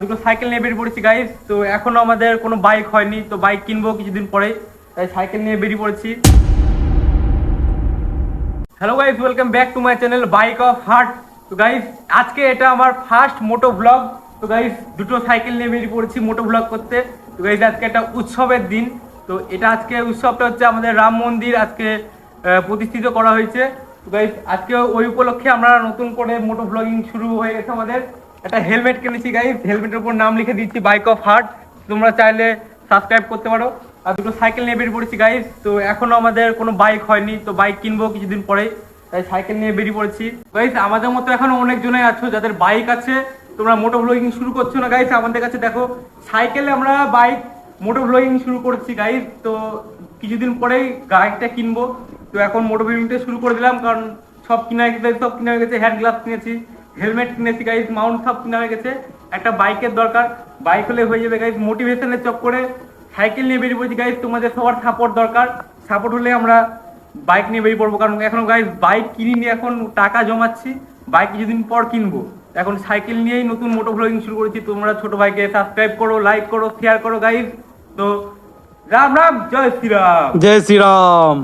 দুটো সাইকেল নিয়ে বেরিয়ে পড়েছি গাইস। তো এখনো আমাদের কোনো বাইক হয়নি, তো বাইক কিনবো কিছুদিন পরে, তাই সাইকেল নিয়ে বেরিয়ে পড়েছি। Hello guys, welcome back to my channel bike of heart. তো গাইস আজকে এটা আমার ফার্স্ট মোটো ব্লগ। তো গাইস দুটো সাইকেল নিয়ে বেরিয়ে পড়েছি মোটো ব্লগ করতে। তো গাইস আজকে একটা উৎসবের দিন। তো এটা আজকে উৎসবটা হচ্ছে আমাদের রাম মন্দির আজকে প্রতিষ্ঠিত করা হয়েছে। তো গাইস আজকে ওই উপলক্ষে আমরা নতুন করে মোটো ব্লগিং শুরু হয়ে গেছে আমাদের। একটা হেলমেট কিনেছি গাইস, হেলমেটের উপর নাম লিখে দিচ্ছি বাইক অফ হার্ট। তোমরা চাইলে সাবস্ক্রাইব করতে পারো। আর দুটো সাইকেল নিয়ে বেরিয়ে পড়েছি গাইস। তো এখনো আমাদের কোনো বাইক হয়নি, তো বাইক কিনবো কিছুদিন পরে, তাই সাইকেল নিয়ে বেরিয়ে পড়েছি। গাইস আমাদের মতো এখনো অনেক জনই আছো যাদের বাইক আছে, তোমরা মোটো ব্লগিং শুরু করছো না গাইস। আমাদের কাছে দেখো সাইকেলে আমরা বাইক মোটো ব্লগিং শুরু করছি গাইস। তো কিছুদিন পরেই বাইকটা কিনবো। তো এখন মোটো ব্লগিংটা শুরু করে দিলাম, কারণ সব কিনা হয়ে গেছে, সব কিনা হয়ে গেছে। হ্যান্ড গ্লাভস কিনেছি, হেলমেট কিনেছি গাইস, মাউন্ট সব কিনা হয়ে গেছে। একটা বাইকের দরকার, বাইক হলে হয়ে যাবে গাইস। মোটিভেশনের চক করে সাইকেল নিয়ে বেরিয়ে পড়েছি গাইস। তোমাদের সবার সাপোর্ট দরকার, সাপোর্ট হলে আমরা বাইক নিয়ে বেরিয়ে পড়বো। কারণ এখন গাইস বাইক কিনিনি, এখন টাকা জমাচ্ছি, বাইক কিছুদিন পর কিনবো। এখন সাইকেল নিয়েই নতুন মোটো ব্লগিং শুরু করেছি। তোমরা ছোট ভাইকে সাবস্ক্রাইব করো, লাইক করো, শেয়ার করো গাইস। তো রাম রাম, জয় শ্রীরাম। जय श्री राम।